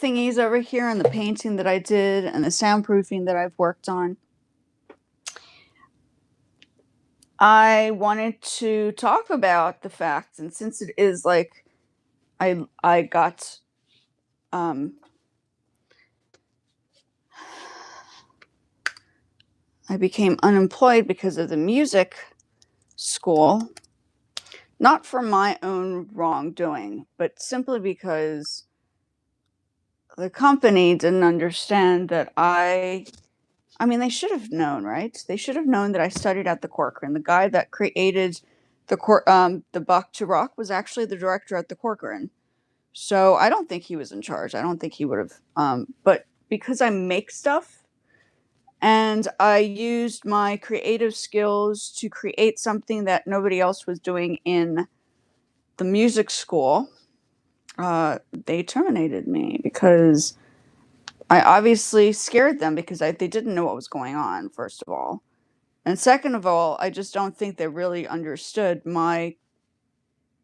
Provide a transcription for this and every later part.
thingies over here and the painting that I did and the soundproofing that I've worked on, I wanted to talk about the fact, and since it is like I got I became unemployed because of the music school, not for my own wrongdoing, but simply because the company didn't understand that I mean, they should have known, right? They should have known that I studied at the Corcoran. The guy that created the Bach to Rock was actually the director at the Corcoran. So I don't think he was in charge. I don't think he would have. But because I make stuff and I used my creative skills to create something that nobody else was doing in the music school, they terminated me because I obviously scared them because they didn't know what was going on, first of all. And second of all, I just don't think they really understood my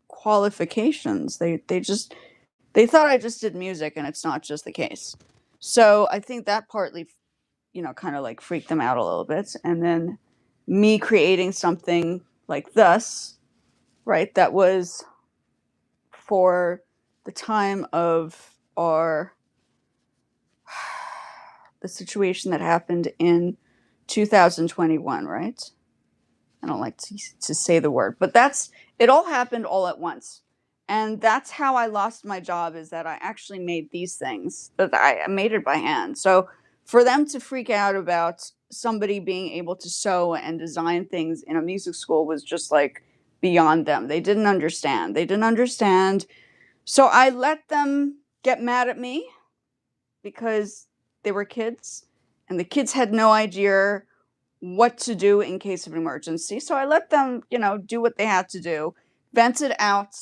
qualifications. They thought I just did music, and it's not just the case. So I think that partly, kind of like freaked them out a little bit. And then me creating something like this, right, that was for the time of the situation that happened in 2021, right? I don't like to say the word, but it all happened all at once. And that's how I lost my job, is that I actually made these things, that I made it by hand. So for them to freak out about somebody being able to sew and design things in a music school was just like beyond them. They didn't understand. They didn't understand. So I let them get mad at me because they were kids and the kids had no idea what to do in case of an emergency. So I let them, do what they had to do, vent it out,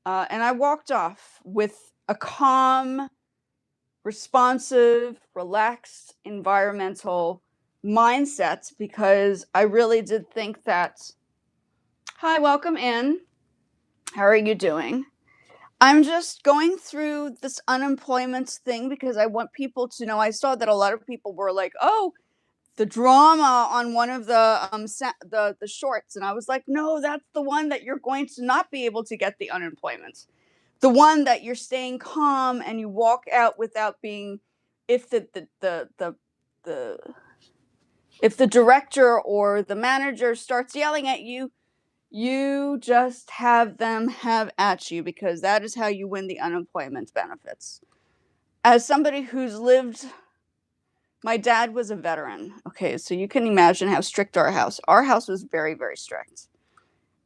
and I walked off with a calm, responsive, relaxed, environmental mindset, because I really did think that, hi, welcome in. How are you doing? I'm just going through this unemployment thing because I want people to know. I saw that a lot of people were like, oh, the drama on one of the shorts, and I was like, no, that's the one that you're going to not be able to get the unemployment. The one that you're staying calm and you walk out without being, if the if the director or the manager starts yelling at you, you just have them have at you, because that is how you win the unemployment benefits. As somebody who's lived, my dad was a veteran. Okay, so you can imagine how strict our house was very, very strict.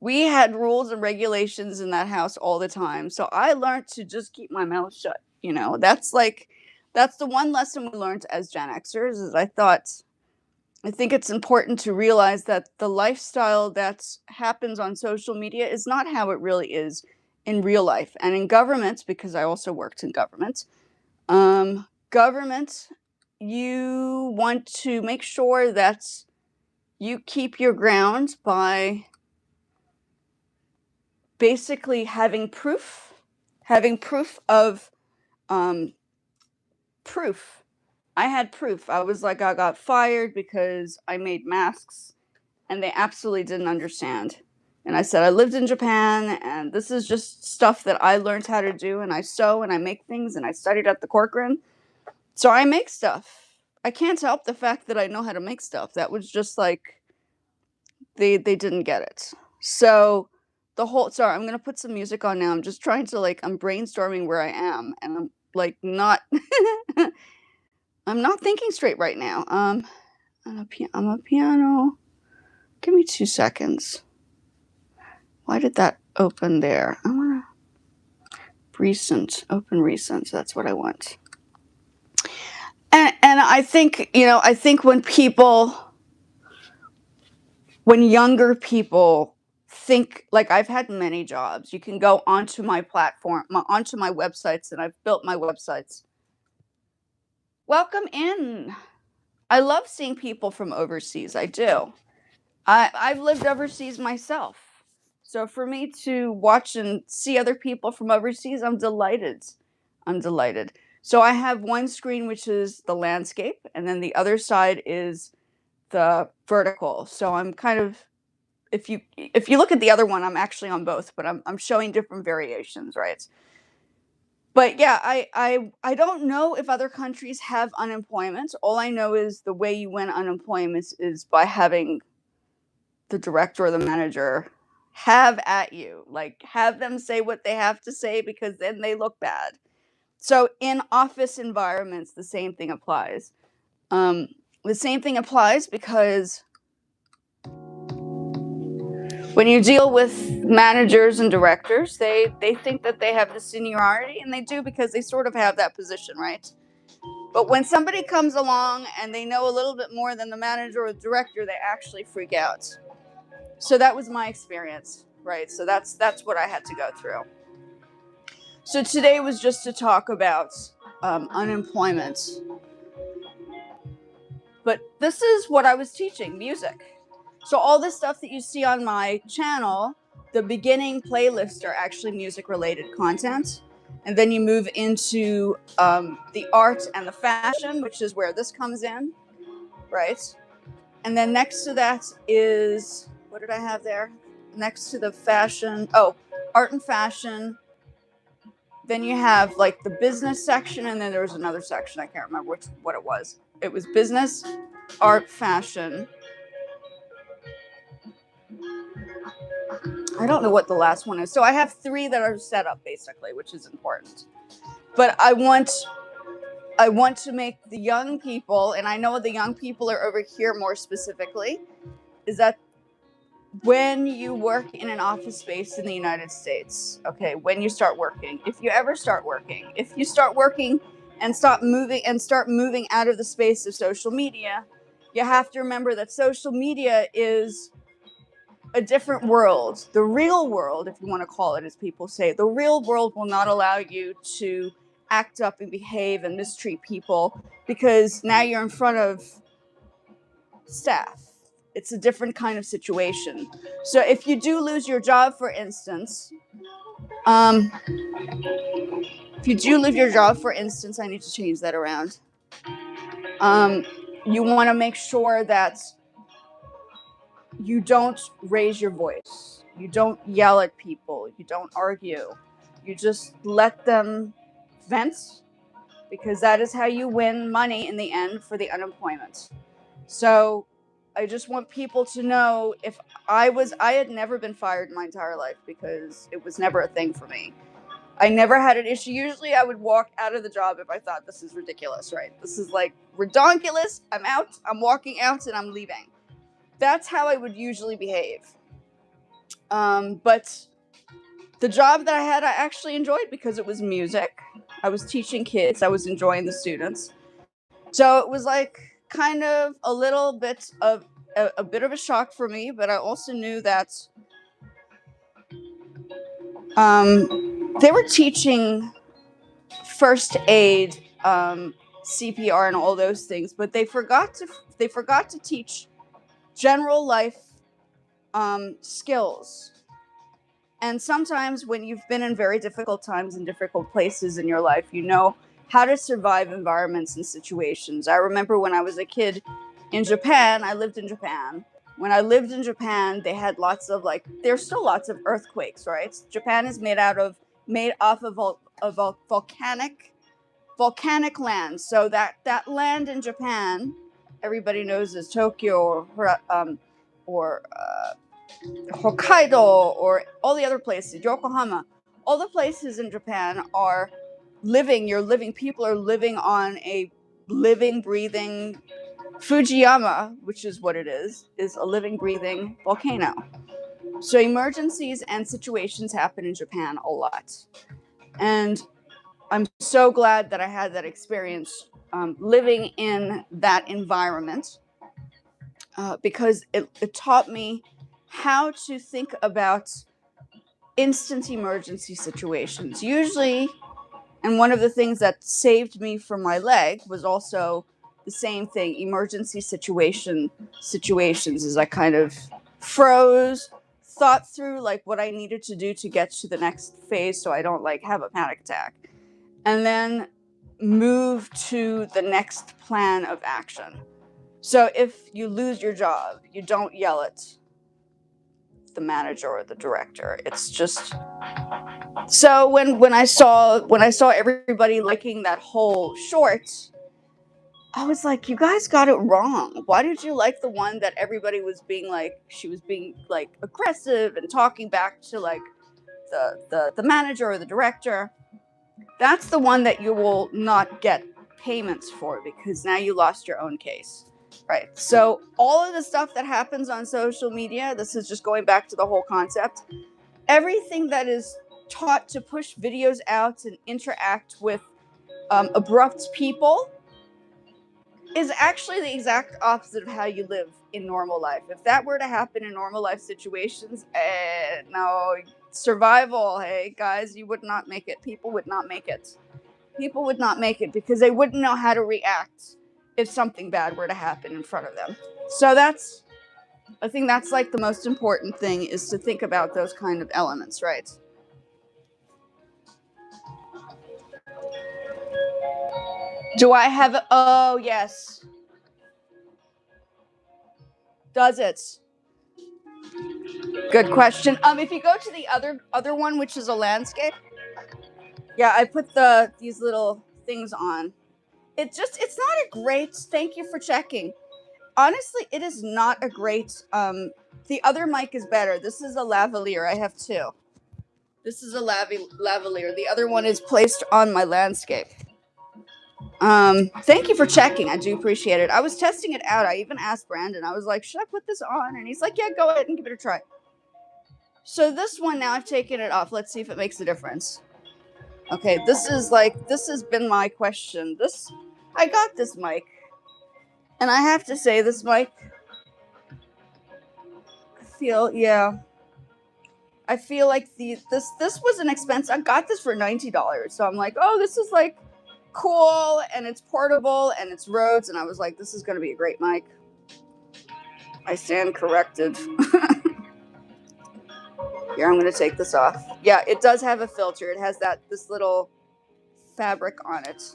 We had rules and regulations in that house all the time. So I learned to just keep my mouth shut. That's the one lesson we learned as Gen Xers, is I think it's important to realize that the lifestyle that happens on social media is not how it really is in real life. And in government, because I also worked in government, government, you want to make sure that you keep your ground by basically having proof of proof. I had proof. I was like, I got fired because I made masks, and they absolutely didn't understand. And I said, I lived in Japan, and this is just stuff that I learned how to do, and I sew and I make things, and I studied at the Corcoran. So I make stuff. I can't help the fact that I know how to make stuff. That was just like, they didn't get it. So sorry, I'm gonna put some music on now. I'm just trying to, I'm brainstorming where I am, and I'm like not I'm not thinking straight right now. I'm a piano. Give me 2 seconds. Why did that open there? I wanna open recent. That's what I want. And I think, when younger people think, like, I've had many jobs. You can go onto my platform, onto my websites, and I've built my websites. Welcome in. I love seeing people from overseas. I do. I've lived overseas myself. So for me to watch and see other people from overseas, I'm delighted. I'm delighted. So I have one screen, which is the landscape, and then the other side is the vertical. So I'm kind of, if you look at the other one, I'm actually on both, but I'm showing different variations, right? But yeah, I don't know if other countries have unemployment. All I know is the way you win unemployment is by having the director or the manager have at you, like have them say what they have to say, because then they look bad. So in office environments, the same thing applies. The same thing applies because when you deal with managers and directors, they think that they have the seniority, and they do, because they sort of have that position, right? But when somebody comes along and they know a little bit more than the manager or the director, they actually freak out. So that was my experience, right? So that's what I had to go through. So today was just to talk about unemployment. But this is what I was teaching, music. So all this stuff that you see on my channel, the beginning playlists are actually music-related content. And then you move into the art and the fashion, which is where this comes in, right? And then next to that is, what did I have there? Next to the fashion, oh, art and fashion. Then you have like the business section, and then there was another section, I can't remember what it was. It was business, art, fashion. I don't know what the last one is. So I have 3 that are set up basically, which is important. But I want to make the young people, and I know the young people are over here more specifically, is that when you work in an office space in the United States, okay, when you start working, if you ever start working, if you start working and start moving out of the space of social media, you have to remember that social media is a different world. The real world, if you want to call it, as people say, the real world will not allow you to act up and behave and mistreat people, because now you're in front of staff. It's a different kind of situation. So if you do lose your job, for instance, I need to change that around. You want to make sure that you don't raise your voice. You don't yell at people. You don't argue. You just let them vent, because that is how you win money in the end for the unemployment. So I just want people to know, if I had never been fired in my entire life, because it was never a thing for me. I never had an issue. Usually I would walk out of the job if I thought, this is ridiculous, right? This is like redonkulous. I'm out. I'm walking out and I'm leaving. That's how I would usually behave. But the job that I had, I actually enjoyed, because it was music. I was teaching kids. I was enjoying the students. So it was like kind of a little bit of a bit of a shock for me, but I also knew that they were teaching first aid, CPR, and all those things, but they forgot to teach general life skills. And sometimes when you've been in very difficult times and difficult places in your life, you know how to survive environments and situations. I remember when I was a kid in Japan, I lived in Japan. When I lived in Japan, they had lots of, there's still lots of earthquakes, right? Japan is made off of volcanic land. So that land in Japan, everybody knows, is Tokyo or Hokkaido, or all the other places, Yokohama. All the places in Japan are people are living on a living, breathing Fujiyama, which is what it is a living, breathing volcano. So emergencies and situations happen in Japan a lot. And I'm so glad that I had that experience living in that environment, because it taught me how to think about instant emergency situations. Usually, and one of the things that saved me from my leg was also the same thing, emergency situations, as I kind of froze, thought through what I needed to do to get to the next phase so I don't have a panic attack. And then move to the next plan of action. So if you lose your job, you don't yell at the manager or the director. It's just so when I saw everybody liking that whole short, I was like, you guys got it wrong. Why did you like the one that everybody was being like, she was being like aggressive and talking back to like the manager or the director? That's the one that you will not get payments for, because now you lost your own case. Right. So all of the stuff that happens on social media, this is just going back to the whole concept. Everything that is taught to push videos out and interact with abrupt people is actually the exact opposite of how you live in normal life. If that were to happen in normal life situations, no, survival, hey guys, you would not make it. People would not make it. People would not make it because they wouldn't know how to react if something bad were to happen in front of them. So I think that's like the most important thing, is to think about those kind of elements, right? Do I have, oh yes. Does it? Good question. If you go to the other one, which is a landscape, yeah, I put these little things on. It's not a great, thank you for checking. Honestly, it is not a great, the other mic is better. This is a lavalier. I have two. This is a lavalier. The other one is placed on my landscape. Thank you for checking. I do appreciate it. I was testing it out. I even asked Brandon. I was like, should I put this on? And he's like, yeah, go ahead and give it a try. So this one, now I've taken it off. Let's see if it makes a difference. Okay, this has been my question. I got this mic. And I have to say, this mic, I feel like this was an expense. I got this for $90. So I'm like, oh, this is like cool, and it's portable, and it's Rhodes, and I was like, this is going to be a great mic. I stand corrected. Here, I'm going to take this off. Yeah, it does have a filter. It has this little fabric on it.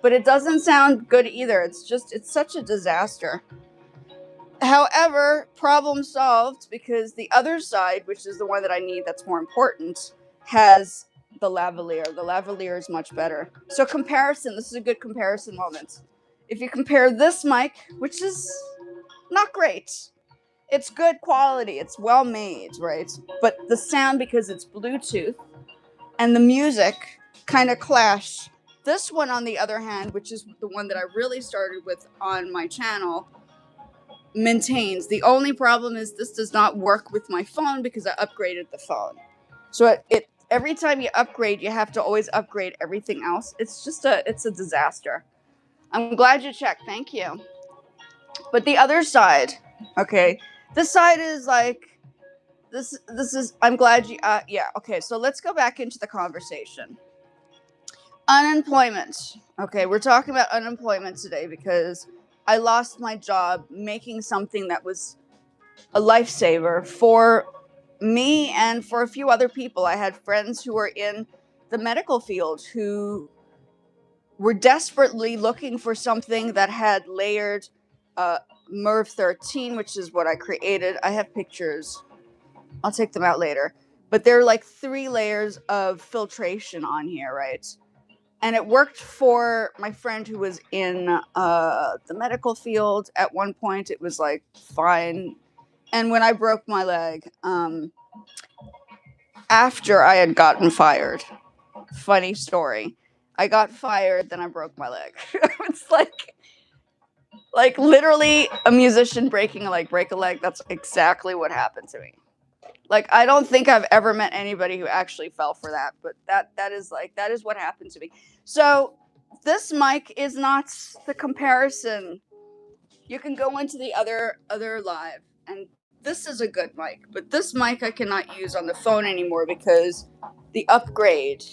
But it doesn't sound good either. It's such a disaster. However, problem solved, because the other side, which is the one that I need that's more important, has the lavalier. The lavalier is much better. So comparison, this is a good comparison moment. If you compare this mic, which is not great, it's good quality, it's well made, right? But the sound, because it's Bluetooth, and the music kind of clash. This one, on the other hand, which is the one that I really started with on my channel, maintains. The only problem is this does not work with my phone because I upgraded the phone. So it every time you upgrade, you have to always upgrade everything else. It's a disaster. I'm glad you checked. Thank you. But the other side, okay, this side is like, this is, I'm glad you, yeah, okay, so let's go back into the conversation. Unemployment. Okay, we're talking about unemployment today because I lost my job making something that was a lifesaver for me and for a few other people. I had friends who were in the medical field who were desperately looking for something that had layered MERV 13, which is what I created. I have pictures. I'll take them out later. But there are like 3 layers of filtration on here, right? And it worked for my friend who was in the medical field. At one point, it was like fine. And when I broke my leg, after I had gotten fired, funny story, I got fired, then I broke my leg. It's like literally a musician breaking a leg, break a leg. That's exactly what happened to me. Like, I don't think I've ever met anybody who actually fell for that, but that is what happened to me. So this mic is not the comparison. You can go into the other live, and this is a good mic, but this mic I cannot use on the phone anymore because the upgrade,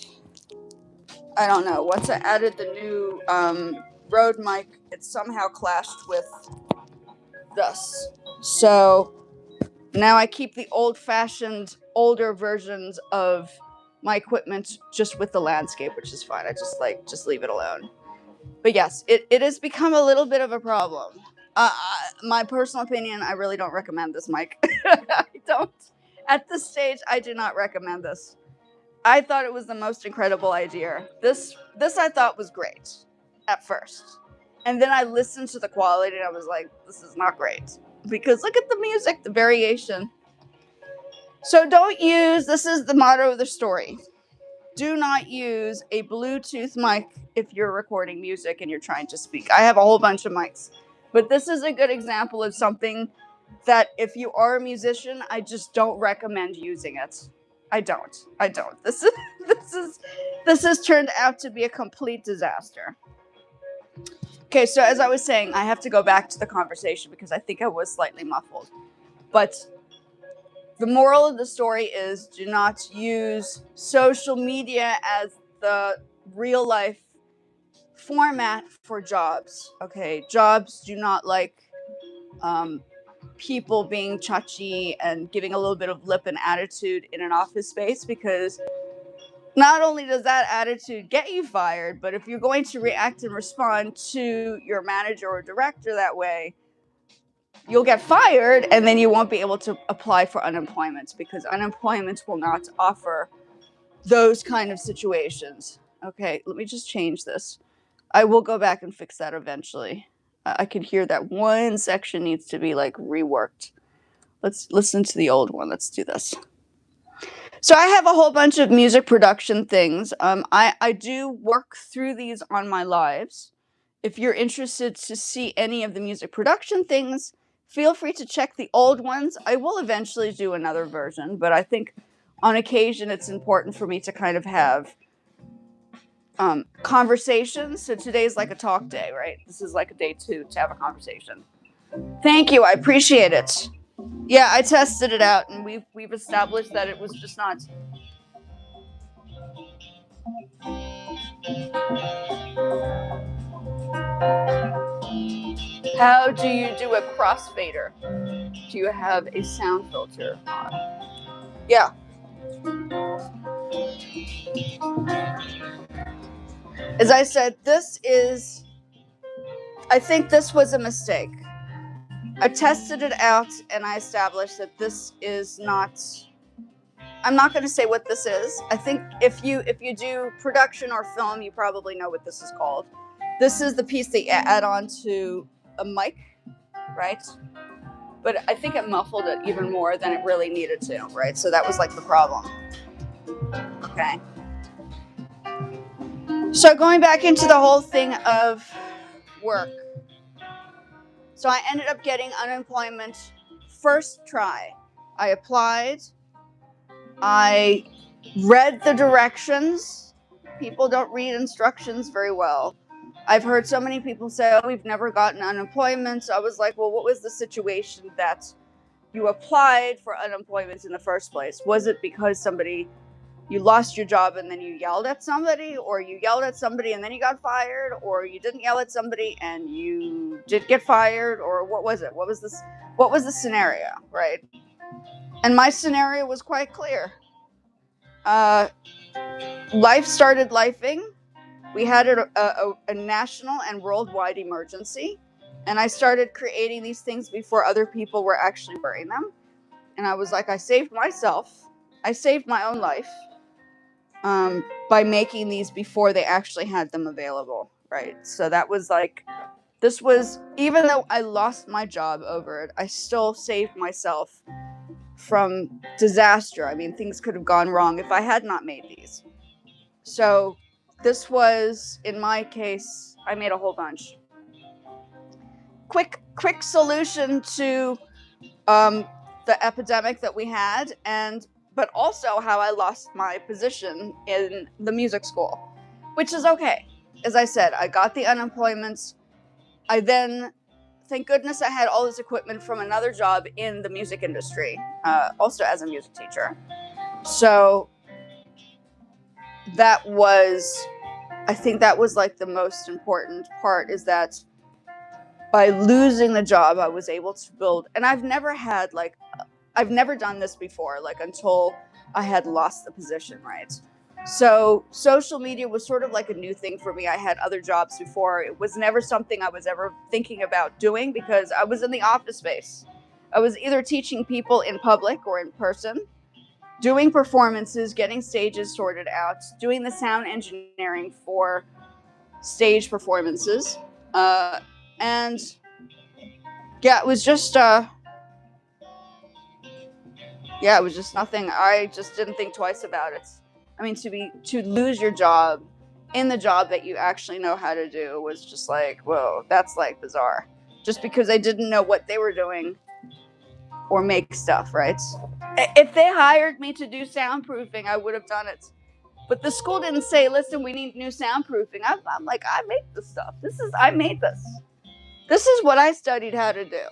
I don't know, once I added the new Rode mic, it somehow clashed with this. So now I keep the old-fashioned, older versions of my equipment just with the landscape, which is fine. I just leave it alone. But yes, it has become a little bit of a problem. My personal opinion, I really don't recommend this mic. I don't. At this stage, I do not recommend this. I thought it was the most incredible idea. This I thought was great at first. And then I listened to the quality and I was like, this is not great. Because look at the music, the variation. So don't use, this is the motto of the story. Do not use a Bluetooth mic if you're recording music and you're trying to speak. I have a whole bunch of mics. But this is a good example of something that if you are a musician, I just don't recommend using it. I don't. This has turned out to be a complete disaster. Okay, so as I was saying, I have to go back to the conversation because I think I was slightly muffled. But the moral of the story is do not use social media as the real life format for jobs. Okay, jobs do not like people being touchy and giving a little bit of lip and attitude in an office space, because not only does that attitude get you fired, but if you're going to react and respond to your manager or director that way, you'll get fired and then you won't be able to apply for unemployment because unemployment will not offer those kind of situations. Okay, let me just change this. I will go back and fix that eventually. I can hear that one section needs to be like reworked. Let's listen to the old one. Let's do this. So I have a whole bunch of music production things. I do work through these on my lives. If you're interested to see any of the music production things, feel free to check the old ones. I will eventually do another version, but I think on occasion it's important for me to kind of have conversations. So today's like a talk day, right? This is like a day 2 to have a conversation. Thank you. I appreciate it. Yeah, I tested it out and we've established that it was just not. How do you do a crossfader? Do you have a sound filter on? Yeah. As I said, I think this was a mistake. I tested it out and I established that this is not, I'm not going to say what this is. I think if you do production or film, you probably know what this is called. This is the piece that you add on to a mic, right? But I think it muffled it even more than it really needed to, right? So that was like the problem. Okay. So going back into the whole thing of work. So I ended up getting unemployment first try. I applied. I read the directions. People don't read instructions very well. I've heard so many people say, oh, we've never gotten unemployment. So I was like, well, what was the situation that you applied for unemployment in the first place? Was it because you lost your job and then you yelled at somebody, or you yelled at somebody and then you got fired, or you didn't yell at somebody and you did get fired, or what was it? What was the scenario, right? And my scenario was quite clear. Life started lifing. We had a national and worldwide emergency, and I started creating these things before other people were actually wearing them. And I was like, I saved myself. I saved my own life by making these before they actually had them available, right? So that was like, this was, even though I lost my job over it, I still saved myself from disaster. I mean, things could have gone wrong if I had not made these. So this was, in my case, I made a whole bunch. Quick solution to the epidemic that we had, but also how I lost my position in the music school, which is okay. As I said, I got the unemployment. I then, thank goodness, I had all this equipment from another job in the music industry, also as a music teacher. So I think that was like the most important part, is that by losing the job, I was able to build, and I've never done this before, like until I had lost the position, right? So social media was sort of like a new thing for me. I had other jobs before. It was never something I was ever thinking about doing because I was in the office space. I was either teaching people in public or in person, doing performances, getting stages sorted out, doing the sound engineering for stage performances. And yeah, it was just it was just nothing. I just didn't think twice about it. I mean, to lose your job in the job that you actually know how to do was just like, whoa, that's like bizarre. Just because I didn't know what they were doing or make stuff, right? If they hired me to do soundproofing, I would have done it. But the school didn't say, listen, we need new soundproofing. I'm like, I make this stuff. I made this. This is what I studied how to do.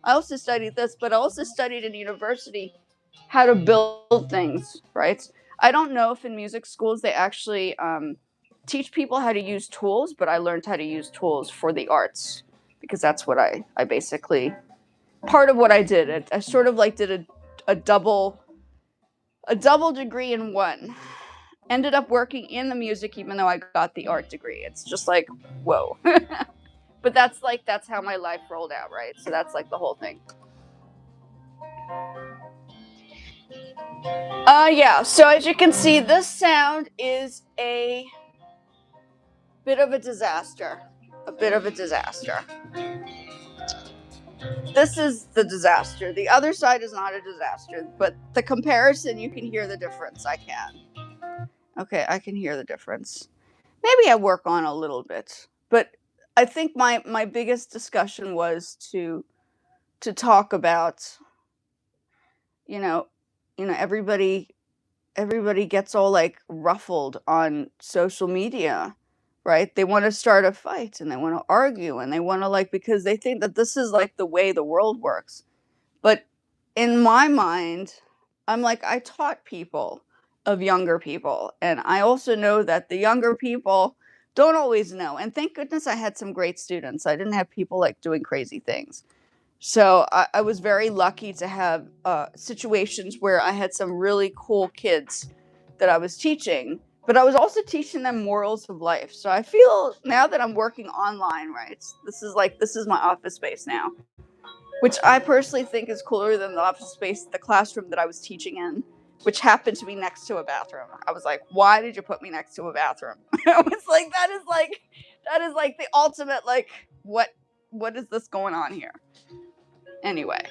I also studied this, but I also studied in university how to build things, right? I don't know if in music schools they actually teach people how to use tools, but I learned how to use tools for the arts because that's what I basically, part of what I did. I sort of like did a double degree in one. Ended up working in the music even though I got the art degree. It's just like, whoa. But that's how my life rolled out, right? So that's like the whole thing. Yeah, so as you can see, this sound is a bit of a disaster. A bit of a disaster. This is the disaster. The other side is not a disaster, but the comparison, you can hear the difference. I can. Okay, I can hear the difference. Maybe I work on a little bit, but I think my biggest discussion was to talk about, you know, everybody gets all like ruffled on social media, right? They want to start a fight and they want to argue and they want to like because they think that this is like the way the world works. But in my mind, I'm like I taught people of younger people and I also know that the younger people don't always know. And thank goodness I had some great students. I didn't have people like doing crazy things. So I was very lucky to have situations where I had some really cool kids that I was teaching, but I was also teaching them morals of life. So I feel now that I'm working online, right? This is my office space now, which I personally think is cooler than the office space, the classroom that I was teaching in, which happened to be next to a bathroom. I was like, why did you put me next to a bathroom? I was like, that is like the ultimate like what is this going on here? Anyway,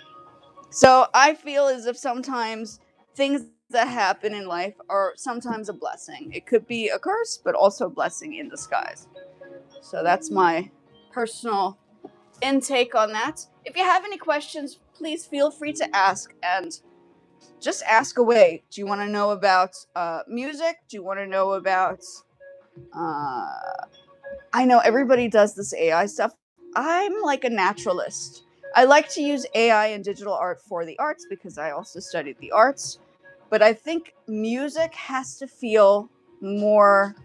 so I feel as if sometimes things that happen in life are sometimes a blessing. It could be a curse, but also a blessing in disguise. So that's my personal intake on that. If you have any questions, please feel free to ask and just ask away. Do you want to know about music? Do you want to know about. I know everybody does this AI stuff. I'm like a naturalist. I like to use AI and digital art for the arts because I also studied the arts. But I think music has to feel more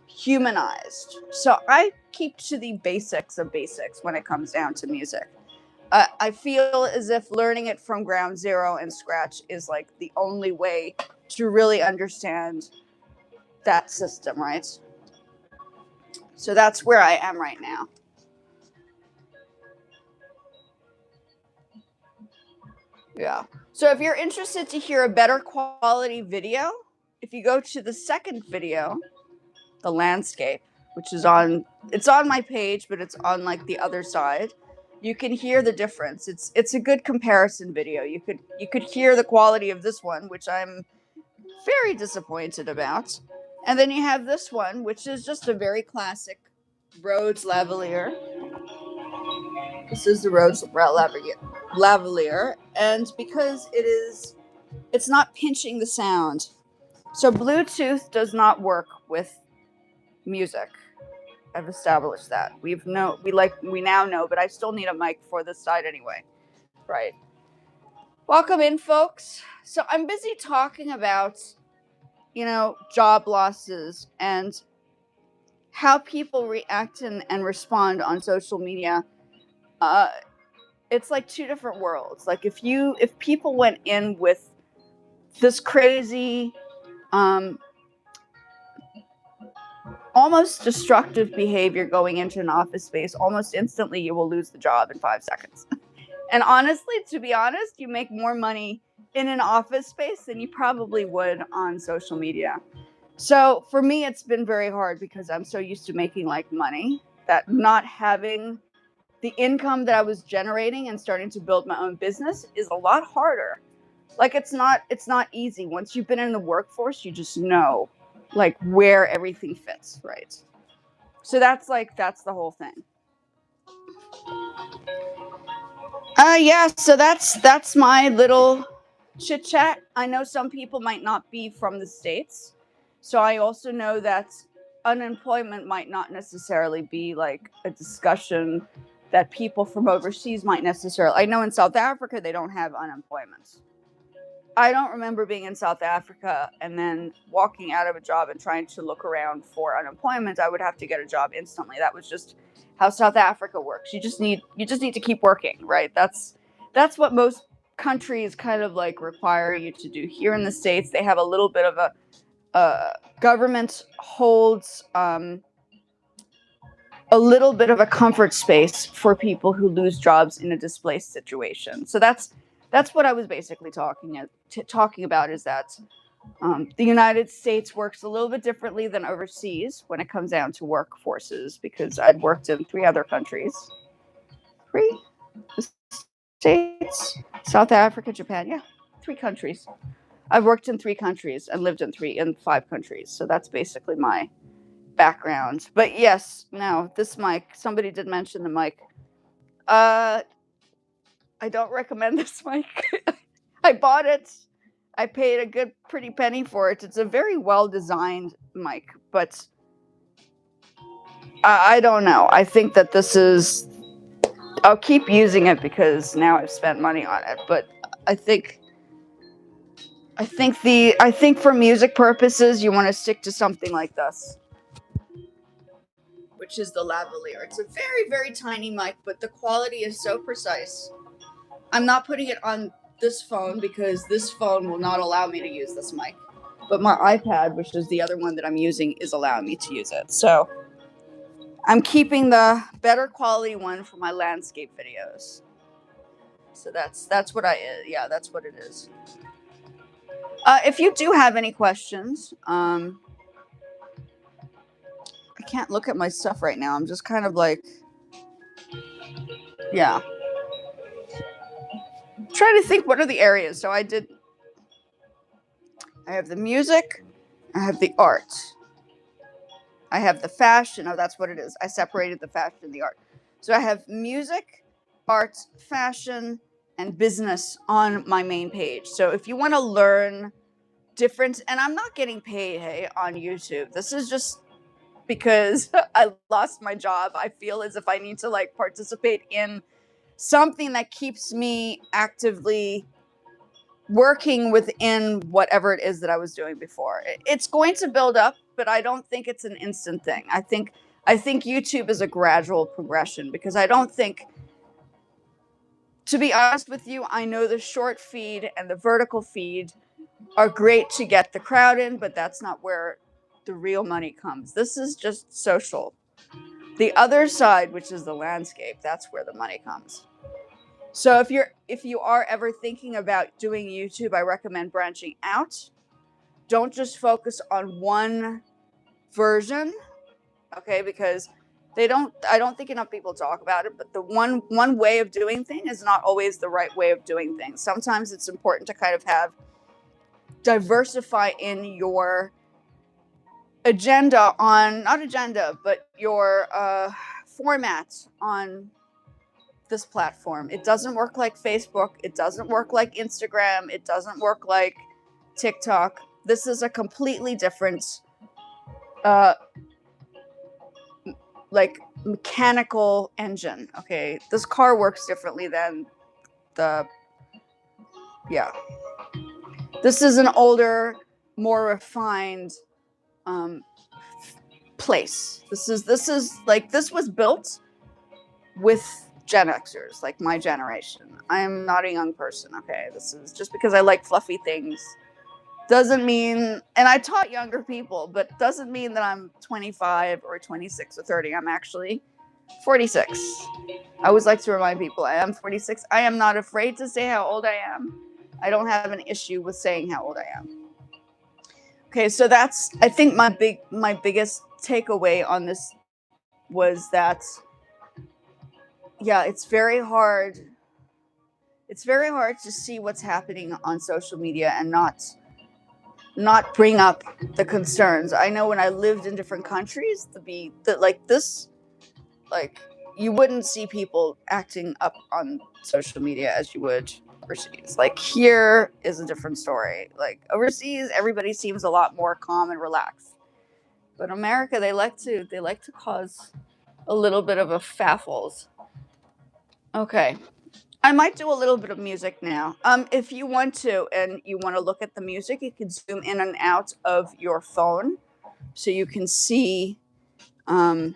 humanized. So I keep to the basics of basics when it comes down to music. I feel as if learning it from ground zero and scratch is like the only way to really understand that system, right? So that's where I am right now. Yeah. So if you're interested to hear a better quality video, if you go to the second video, the landscape, which is it's on my page, but it's on like the other side, you can hear the difference. It's a good comparison video. You could hear the quality of this one, which I'm very disappointed about. And then you have this one, which is just a very classic Rhodes lavalier. This is the Rhodes lavalier, and because it's not pinching the sound. So Bluetooth does not work with music. I've established that. We now know, but I still need a mic for this side anyway. Right. Welcome in, folks. So I'm busy talking about, job losses and how people react and respond on social media. It's like two different worlds. Like if people went in with this crazy almost destructive behavior going into an office space. Almost instantly, you will lose the job in 5 seconds. And honestly, to be honest, you make more money in an office space than you probably would on social media. So for me, it's been very hard because I'm so used to making like money that not having the income that I was generating and starting to build my own business is a lot harder. Like it's not easy. Once you've been in the workforce, you just know like where everything fits, right? So that's the whole thing. Yeah, so that's my little chit chat. I know some people might not be from the States. So I also know that unemployment might not necessarily be like a discussion that people from overseas might necessarily. I know in South Africa they don't have unemployment. I don't remember being in South Africa and then walking out of a job and trying to look around for unemployment. I would have to get a job instantly. That was just how South Africa works. You just need to keep working, right? That's what most countries kind of like require you to do. Here in the States, they have a little bit of a government holds a little bit of a comfort space for people who lose jobs in a displaced situation. So that's what I was basically talking about is that the United States works a little bit differently than overseas when it comes down to workforces, because I'd worked in 3 other countries. 3? The States, South Africa, Japan. Yeah, 3 countries. I've worked in 3 countries and lived in 5 countries. So that's basically my background. But yes, no, this mic, somebody did mention the mic. I don't recommend this mic. I bought it. I paid a good pretty penny for it. It's a very well designed mic, but I don't know. I think that this is, I'll keep using it because now I've spent money on it, but I think for music purposes you want to stick to something like this, which is the lavalier. It's a very, very tiny mic, but the quality is so precise. I'm not putting it on this phone because this phone will not allow me to use this mic. But my iPad, which is the other one that I'm using, is allowing me to use it. So I'm keeping the better quality one for my landscape videos. So that's what that's what it is. If you do have any questions, I can't look at my stuff right now. I'm just kind of like, yeah. Trying to think what are the areas. So I have the music, I have the art, I have the fashion. Oh, that's what it is. I separated the fashion and the art. So I have music, art, fashion, and business on my main page. So if you want to learn different, and I'm not getting paid, hey, on YouTube. This is just because I lost my job. I feel as if I need to like participate in something that keeps me actively working within whatever it is that I was doing before. It's going to build up, but I don't think it's an instant thing. I think YouTube is a gradual progression, because I don't think, to be honest with you, I know the short feed and the vertical feed are great to get the crowd in, but that's not where the real money comes. This is just social. The other side, which is the landscape, that's where the money comes. So if you are ever thinking about doing YouTube, I recommend branching out. Don't just focus on one version, okay? Because I don't think enough people talk about it, but the one way of doing things is not always the right way of doing things. Sometimes it's important to kind of diversify in your but your format on this platform. It doesn't work like Facebook. It doesn't work like Instagram. It doesn't work like TikTok. This is a completely different, like mechanical engine. Okay, this car works differently than This is an older, more refined place. This was built with Gen Xers, like my generation. I am not a young person, okay? This is just because I like fluffy things. Doesn't mean, and I taught younger people, but doesn't mean that I'm 25 or 26 or 30. I'm actually 46. I always like to remind people I am 46. I am not afraid to say how old I am. I don't have an issue with saying how old I am. Okay, so that's, I think my biggest takeaway on this was that, yeah, it's very hard. It's very hard to see what's happening on social media and not bring up the concerns. I know when I lived in different countries, like you wouldn't see people acting up on social media as you would overseas. Like here is a different story. Like overseas, everybody seems a lot more calm and relaxed. But America, they like to cause a little bit of a faffles. Okay. I might do a little bit of music now. If you want to and you want to look at the music, you can zoom in and out of your phone so you can see a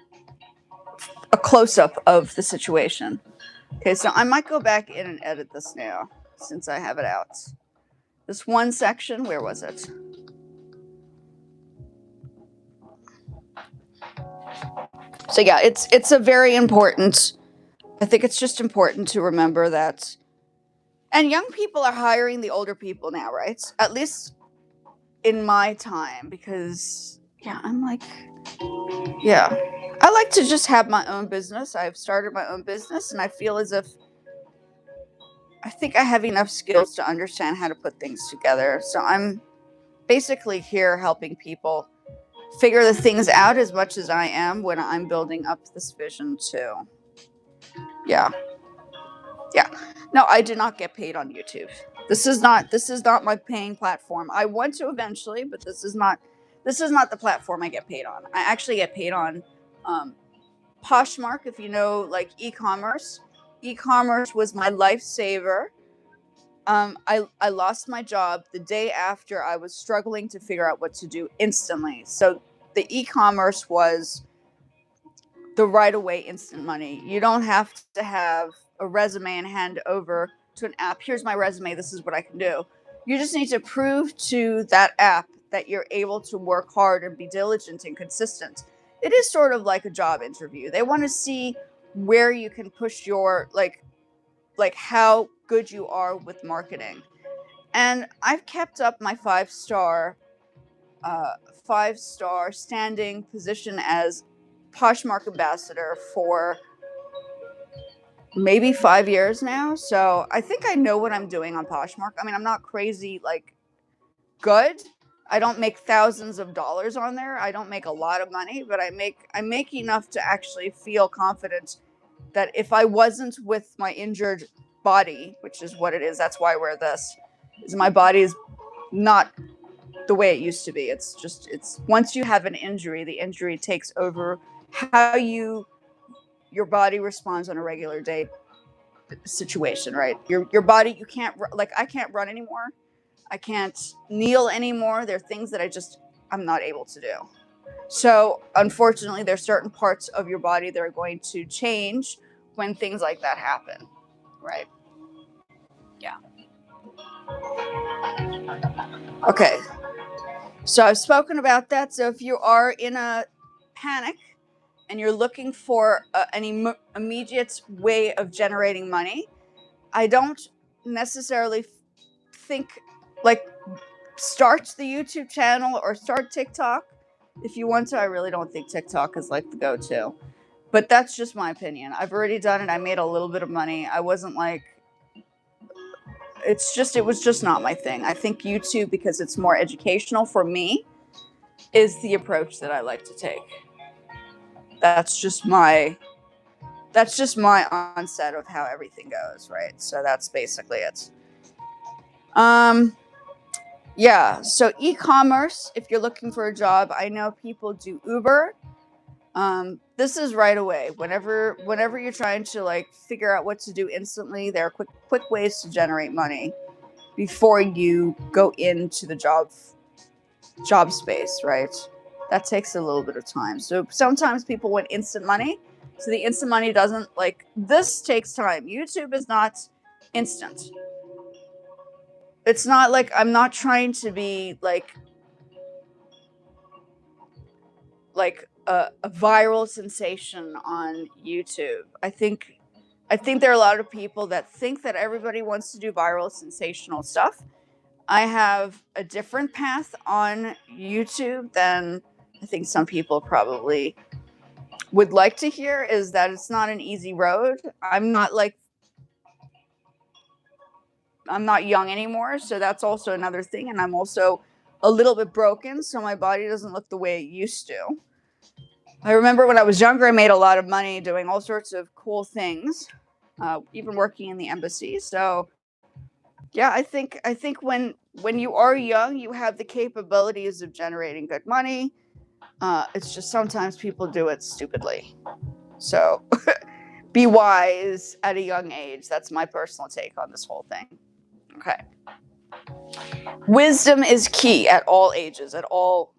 close-up of the situation. Okay, so I might go back in and edit this now since I have it out. This one section, where was it? So yeah, it's a very important, I think it's just important to remember that, and young people are hiring the older people now, right? At least in my time, because yeah, I'm like, yeah, I like to just have my own business. I've started my own business and I feel as if I think I have enough skills to understand how to put things together. So I'm basically here helping people figure the things out as much as I am when I'm building up this vision too. Yeah. Yeah. No, I did not get paid on YouTube. This is not my paying platform. I want to eventually, but this is not the platform I get paid on. I actually get paid on Poshmark, if you know, like e-commerce. E-commerce was my lifesaver. I lost my job the day after I was struggling to figure out what to do instantly. So the e-commerce was the right away instant money. You don't have to have a resume and hand over to an app. Here's my resume. This is what I can do. You just need to prove to that app that you're able to work hard and be diligent and consistent. It is sort of like a job interview. They want to see where you can push your like how good you are with marketing. And I've kept up my uh, 5-star standing position as Poshmark ambassador for maybe 5 years now. So I think I know what I'm doing on Poshmark. I mean, I'm not crazy like good. I don't make thousands of dollars on there. I don't make a lot of money, but I make enough to actually feel confident that if I wasn't with my injured body, which is what it is, that's why I wear this, is my body is not the way it used to be. It's once you have an injury, the injury takes over how your body responds on a regular day situation, right? Your body, you can't like I can't run anymore. I can't kneel anymore. There are things that I'm not able to do. So unfortunately, there's certain parts of your body that are going to change when things like that happen, right? Yeah. Okay. So I've spoken about that. So if you are in a panic and you're looking for an immediate way of generating money, I don't necessarily think like start the YouTube channel or start TikTok if you want to. I really don't think TikTok is like the go-to, but that's just my opinion. I've already done it. I made a little bit of money. I wasn't like, it was just not my thing. I think YouTube, because it's more educational for me, is the approach that I like to take. That's just my onset of how everything goes, right? So that's basically it. Yeah, so e-commerce, if you're looking for a job, I know people do Uber. This is right away. Whenever you're trying to like figure out what to do instantly, there are quick ways to generate money before you go into the job space, right? That takes a little bit of time. So sometimes people want instant money. So the instant money doesn't, like, this takes time. YouTube is not instant. it's not like I'm not trying to be like a viral sensation on YouTube. I think there are a lot of people that think that everybody wants to do viral sensational stuff. I have a different path on YouTube than I think some people probably would like to hear, is that it's not an easy road. I'm not young anymore, so that's also another thing, and I'm also a little bit broken, so my body doesn't look the way it used to. I remember when I was younger, I made a lot of money doing all sorts of cool things, even working in the embassy. So yeah, I think when you are young, you have the capabilities of generating good money. It's just sometimes people do it stupidly. So be wise at a young age. That's my personal take on this whole thing. Okay. Wisdom is key at all ages, at all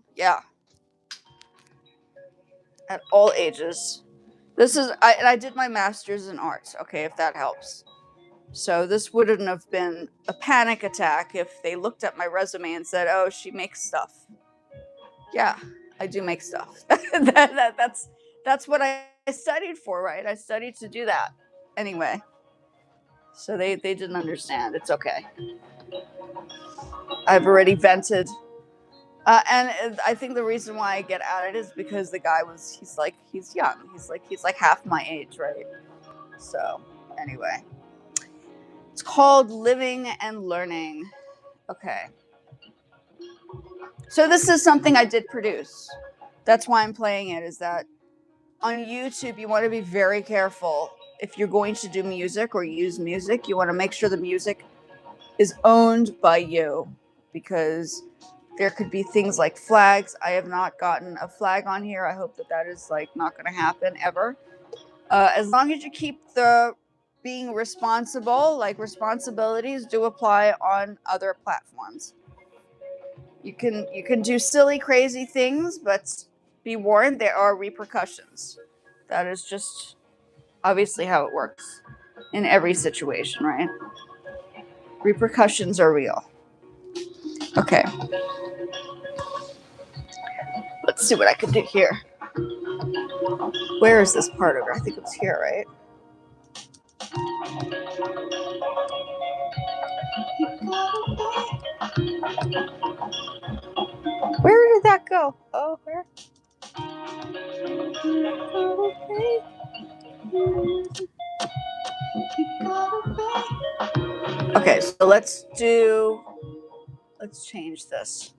ages. I did my master's in arts, okay, if that helps. So this wouldn't have been a panic attack if they looked at my resume and said, "Oh, she makes stuff." Yeah, I do make stuff. That's what I studied for, right? I studied to do that. Anyway, so they didn't understand. It's okay. I've already vented. And I think the reason why I get at it is because the guy he's young. He's like half my age, right? So anyway, it's called Living and Learning. Okay. So this is something I did produce. That's why I'm playing it, is that on YouTube, you want to be very careful. If you're going to do music or use music, you want to make sure the music is owned by you, because there could be things like flags. I have not gotten a flag on here. I hope that is like not going to happen ever. As long as you keep the being responsible, like responsibilities do apply on other platforms. You can do silly, crazy things, but be warned, there are repercussions. That is just obviously how it works in every situation, right? Repercussions are real. Okay. Let's see what I can do here. Where is this part of it? I think it's here, right? Where did that go? Oh, where? Okay, so let's change this.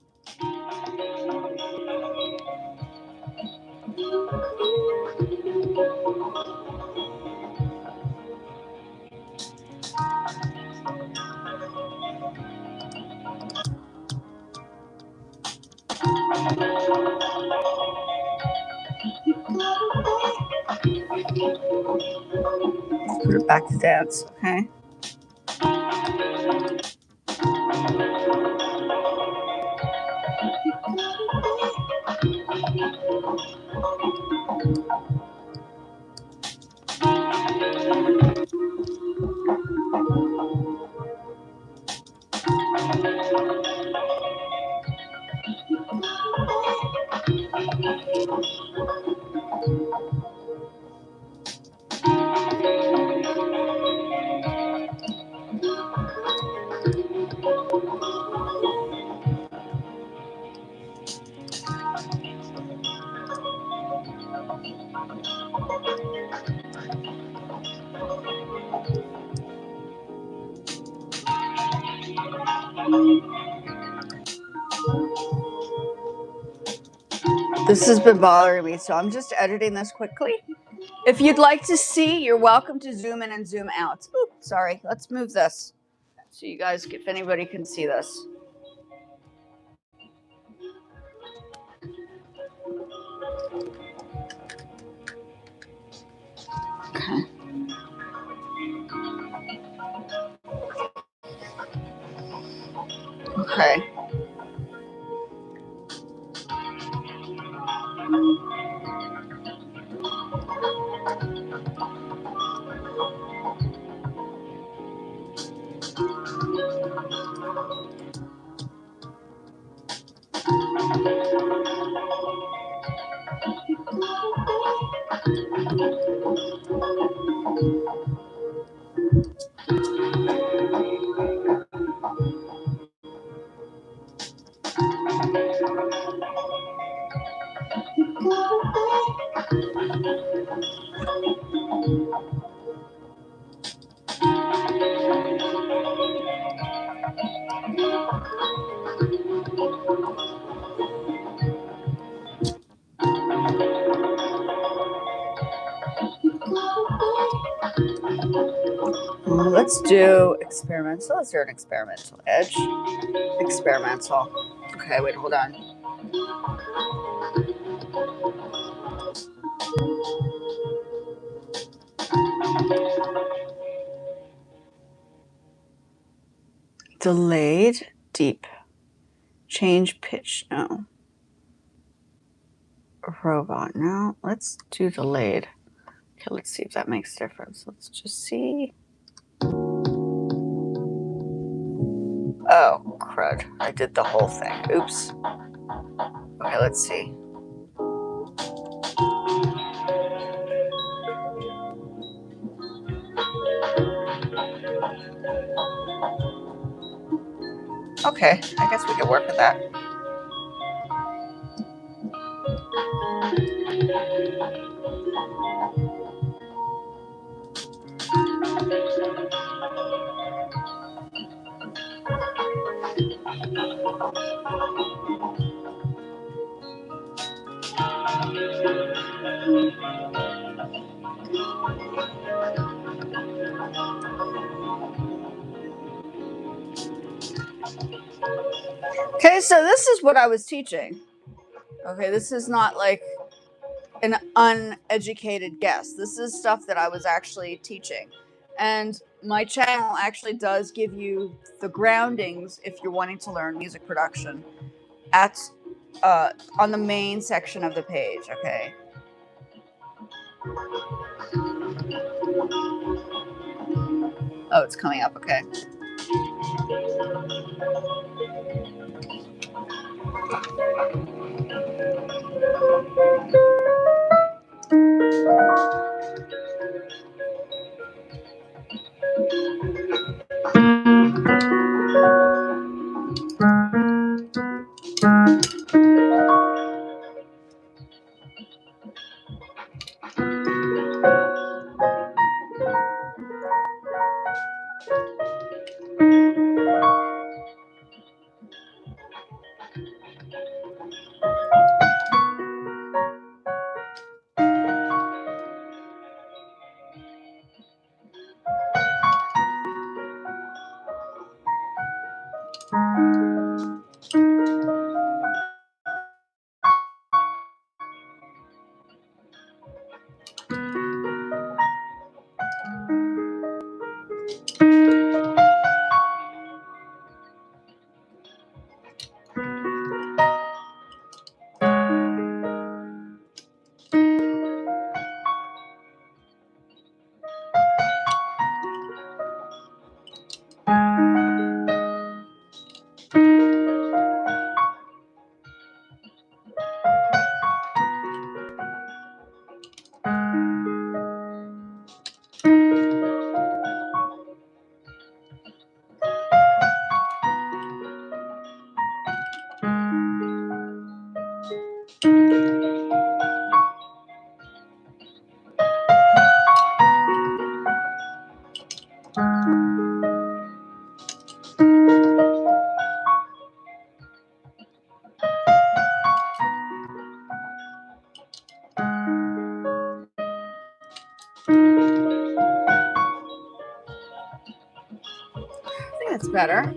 Put it back to dance, okay? This has been bothering me, so I'm just editing this quickly. If you'd like to see, you're welcome to zoom in and zoom out. Ooh, sorry, let's move this so you guys, if anybody can see this. Okay. Okay. Let's do experimental. Is there an experimental edge? Experimental. Okay, wait, hold on. Delayed, deep. Change pitch, no. Robot, no. Let's do delayed. Okay, let's see if that makes a difference. Let's just see. Oh, crud. I did the whole thing. Oops. Okay, let's see. Okay, I guess we can work with that. Okay, so this is what I was teaching. Okay, this is not like an uneducated guess. This is stuff that I was actually teaching. And my channel actually does give you the groundings if you're wanting to learn music production at on the main section of the page, okay? Oh, it's coming up, okay. I think that's better.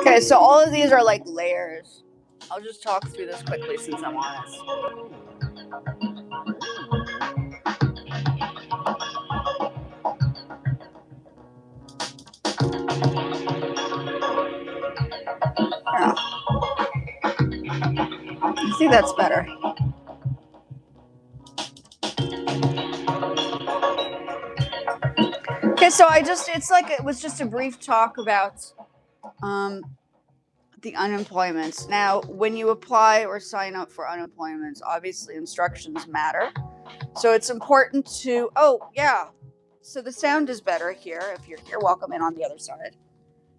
Okay, so all of these are like layers. I'll just talk through this quickly since I'm on this. Yeah. I think that's better. Okay, so it was just a brief talk about the unemployment. Now, when you apply or sign up for unemployment, obviously instructions matter. So it's important to, so the sound is better here. If you're here, welcome in on the other side.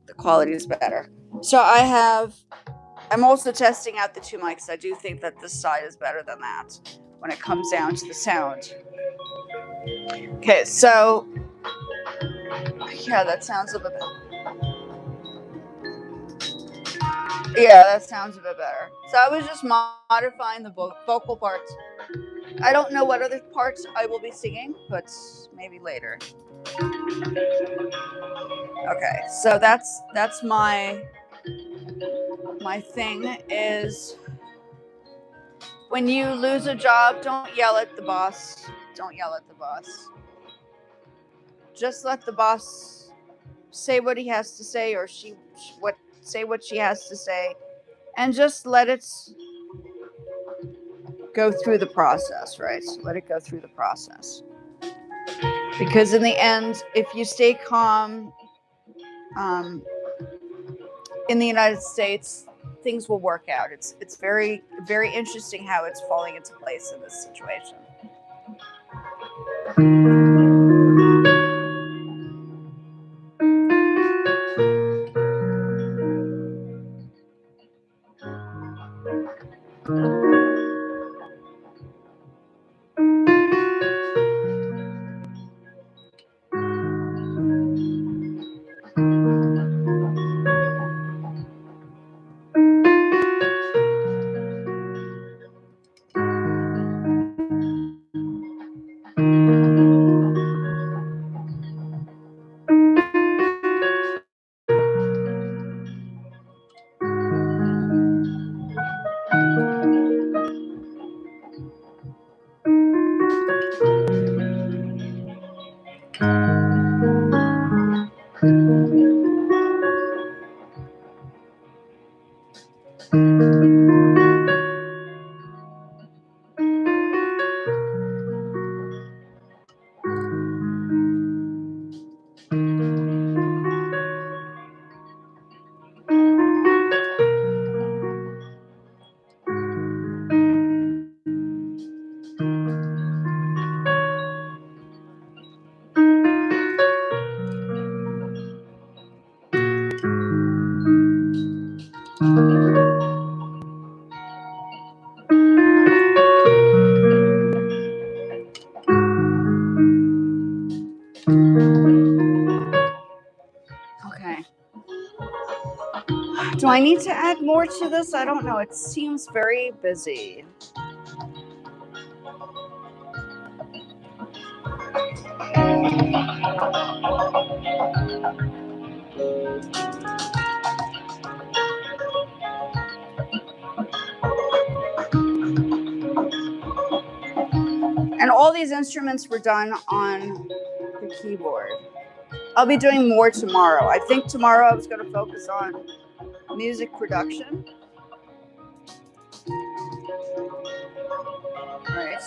The quality is better. So I'm also testing out the two mics. I do think that this side is better than that when it comes down to the sound. Okay, so yeah, that sounds a bit better. Yeah, that sounds a bit better. So I was just modifying the vocal parts. I don't know what other parts I will be singing, but maybe later. Okay, so that's my thing is when you lose a job, don't yell at the boss. Don't yell at the boss. Just let the boss say what he has to say, or say what she has to say, and just let it go through the process, right? Let it go through the process. Because in the end, if you stay calm, in the United States, things will work out. It's very, very interesting how it's falling into place in this situation. Okay. Do I need to add more to this? I don't know. It seems very busy. And all these instruments were done on the keyboard. I'll be doing more tomorrow. I think tomorrow I was going to focus on music production. Right.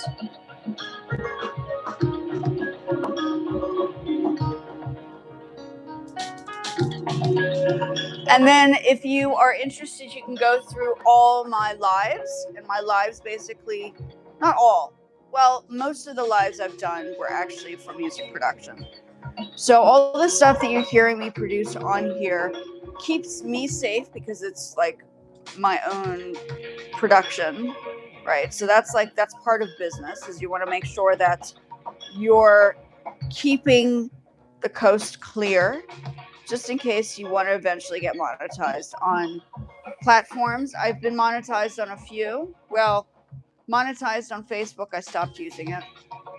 And then if you are interested, you can go through all my lives. And my lives basically, not all, well, most of the lives I've done were actually for music production. So all the stuff that you're hearing me produce on here keeps me safe because it's like my own production, right? So that's part of business, is you want to make sure that you're keeping the coast clear just in case you want to eventually get monetized on platforms. I've been monetized on a few. Well, monetized on Facebook, I stopped using it.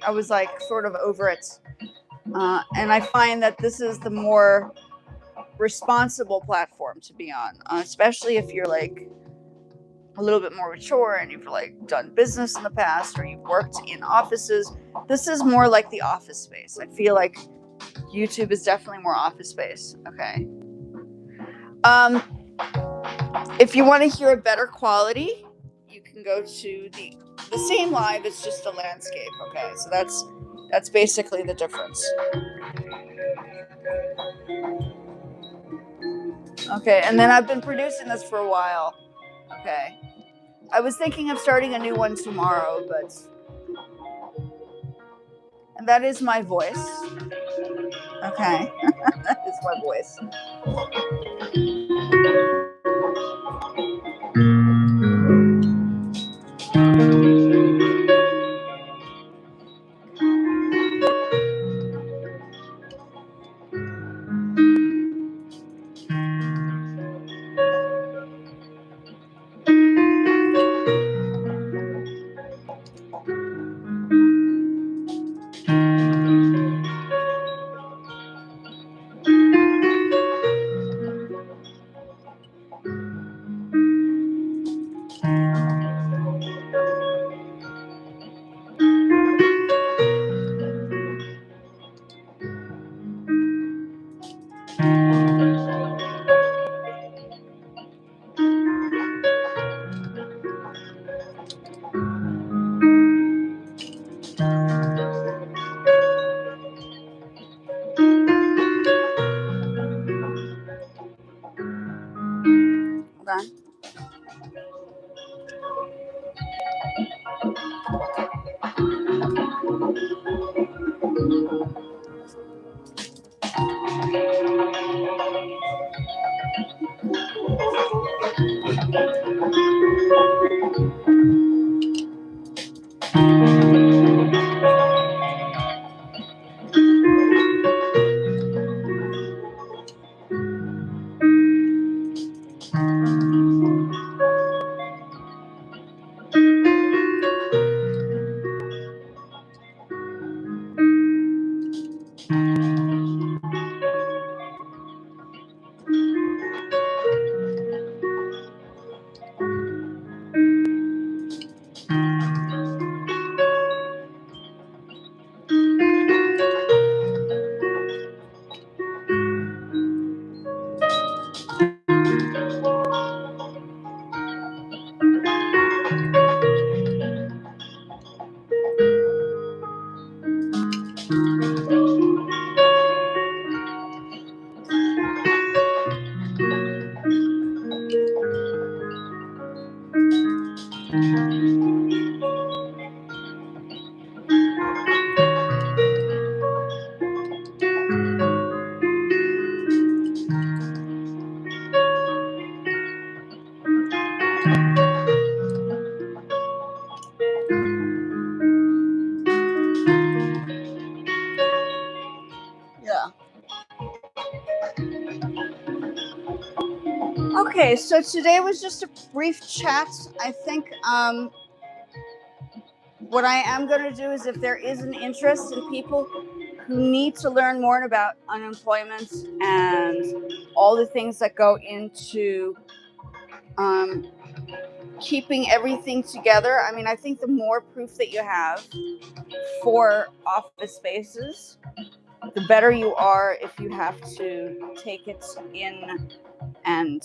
I was like sort of over it. And I find that this is the more responsible platform to be on, especially if you're like a little bit more mature and you've like done business in the past or you've worked in offices, this is more like the office space. I feel like YouTube is definitely more office space. Okay. If you want to hear a better quality, you can go to the same live. It's just a landscape. Okay, so that's basically the difference. Okay, and then I've been producing this for a while. Okay, I was thinking of starting a new one tomorrow, but and that is my voice. Okay, that is my voice. Okay. Yeah. Okay, so today was just a brief chat. I think what I am going to do is if there is an interest in people who need to learn more about unemployment and all the things that go into keeping everything together. I mean, I think the more proof that you have for office spaces, the better you are if you have to take it in and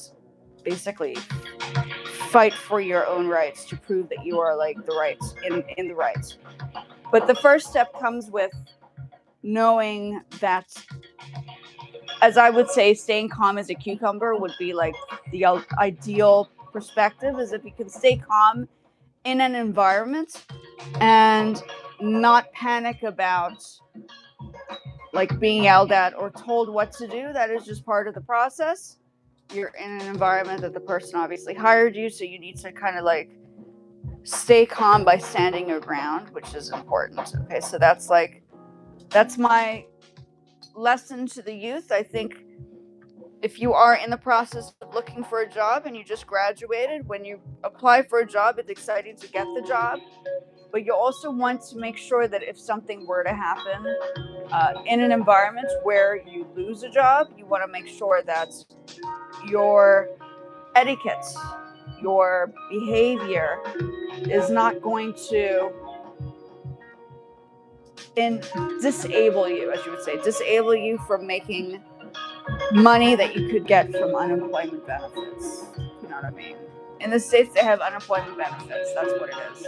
basically fight for your own rights to prove that you are like the rights in the rights. But the first step comes with knowing that, as I would say, staying calm as a cucumber would be like the ideal perspective, is if you can stay calm in an environment and not panic about like being yelled at or told what to do. That is just part of the process. You're in an environment that the person obviously hired you, so you need to kind of like stay calm by standing your ground, which is important. Okay, so that's my lesson to the youth. I think if you are in the process of looking for a job and you just graduated, when you apply for a job, it's exciting to get the job, but you also want to make sure that if something were to happen in an environment where you lose a job, you want to make sure that your etiquette, your behavior is not going to disable you, as you would say, disable you from making money that you could get from unemployment benefits. You know what I mean? In the States, they have unemployment benefits. That's what it is.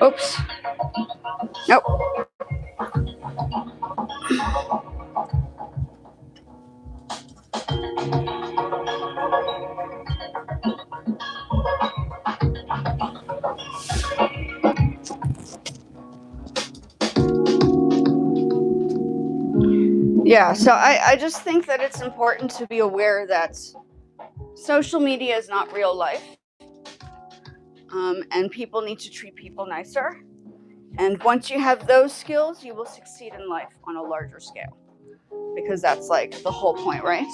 Oops. Nope. Yeah, so I just think that it's important to be aware that social media is not real life, and people need to treat people nicer. And once you have those skills, you will succeed in life on a larger scale, because that's like the whole point, right?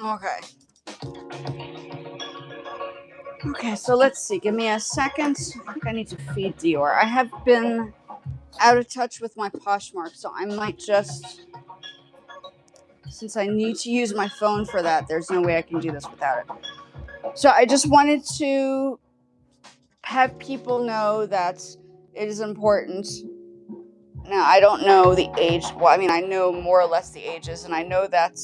Okay. Okay, so let's see. Give me a second. I think I need to feed Dior. I have been out of touch with my Poshmark, so I might just, since I need to use my phone for that, there's no way I can do this without it. So I just wanted to have people know that it is important. Now, I don't know the age. Well, I mean, I know more or less the ages, and I know that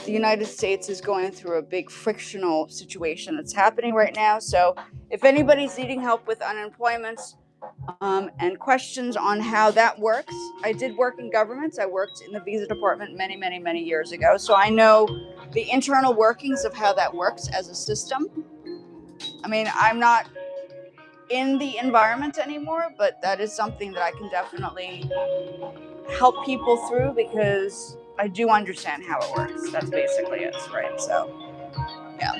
the United States is going through a big frictional situation that's happening right now. So if anybody's needing help with unemployment and questions on how that works, I did work in government. I worked in the visa department many, many, many years ago. So I know the internal workings of how that works as a system. I mean, I'm not in the environment anymore, but that is something that I can definitely help people through because I do understand how it works. That's basically it, right? So, yeah.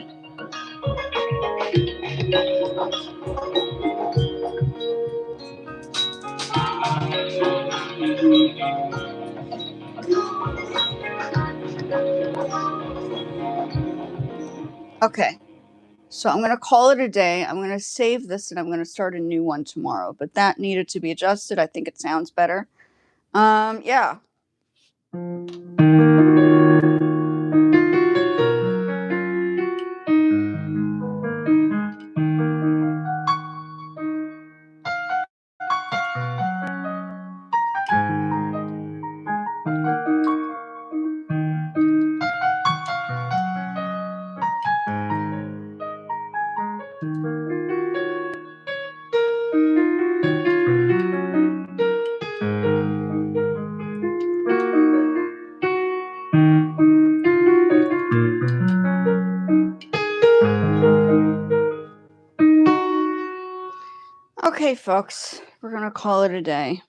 Okay. So I'm going to call it a day. I'm going to save this and I'm going to start a new one tomorrow. But that needed to be adjusted. I think it sounds better. Yeah. Okay, folks, we're going to call it a day.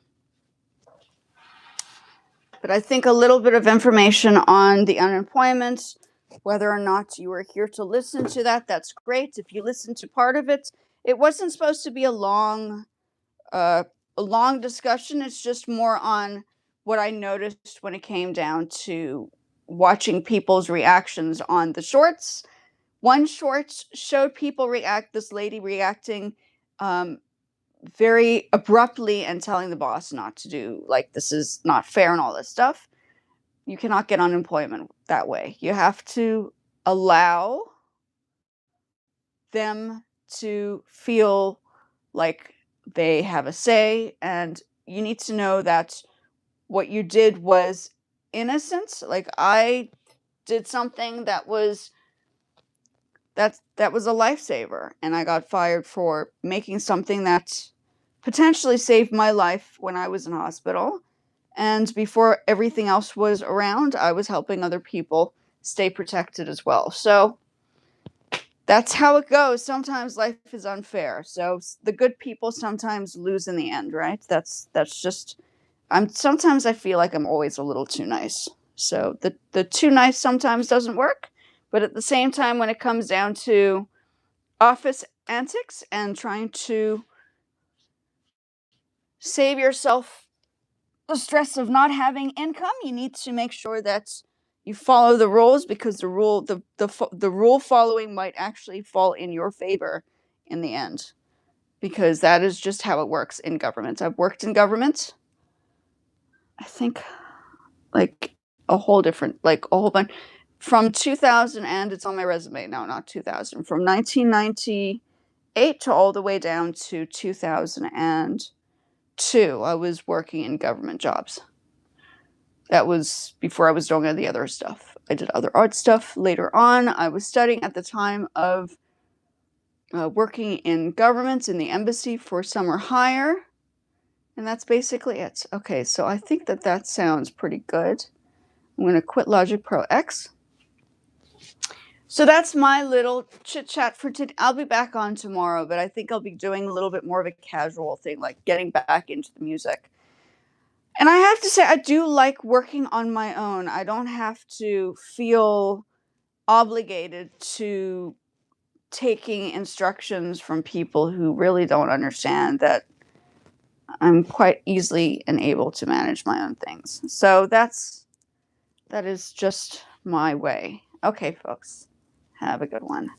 But I think a little bit of information on the unemployment, whether or not you were here to listen to that, that's great. If you listened to part of it, it wasn't supposed to be uh, a long discussion. It's just more on what I noticed when it came down to watching people's reactions on the shorts. One short showed people this lady reacting um, very abruptly and telling the boss not to do, like, this is not fair and all this stuff. You cannot get unemployment that way. You have to allow them to feel like they have a say, and you need to know that what you did was innocent. Like, I did something that was a lifesaver, and I got fired for making something that potentially saved my life when I was in hospital. And before everything else was around, I was helping other people stay protected as well. So that's how it goes. Sometimes life is unfair. So the good people sometimes lose in the end, right? That's just sometimes I feel like I'm always a little too nice. So the too nice sometimes doesn't work, but at the same time, when it comes down to office antics and trying to save yourself the stress of not having income, you need to make sure that you follow the rules, because the rule following might actually fall in your favor in the end, because that is just how it works in government. I've worked in government, I think, like a whole bunch from 2000, and it's on my resume. No, not 2000, from 1998 to all the way down to 2002. I was working in government jobs. That was before I was doing all the other stuff. I did other art stuff later on. I was studying at the time of working in government in the embassy for summer hire. And that's basically it. Okay, so I think that sounds pretty good. I'm going to quit Logic Pro X. So that's my little chit chat for today. I'll be back on tomorrow, but I think I'll be doing a little bit more of a casual thing, like getting back into the music. And I have to say, I do like working on my own. I don't have to feel obligated to taking instructions from people who really don't understand. That I'm quite easily and able to manage my own things. So that is just my way. Okay, folks, have a good one.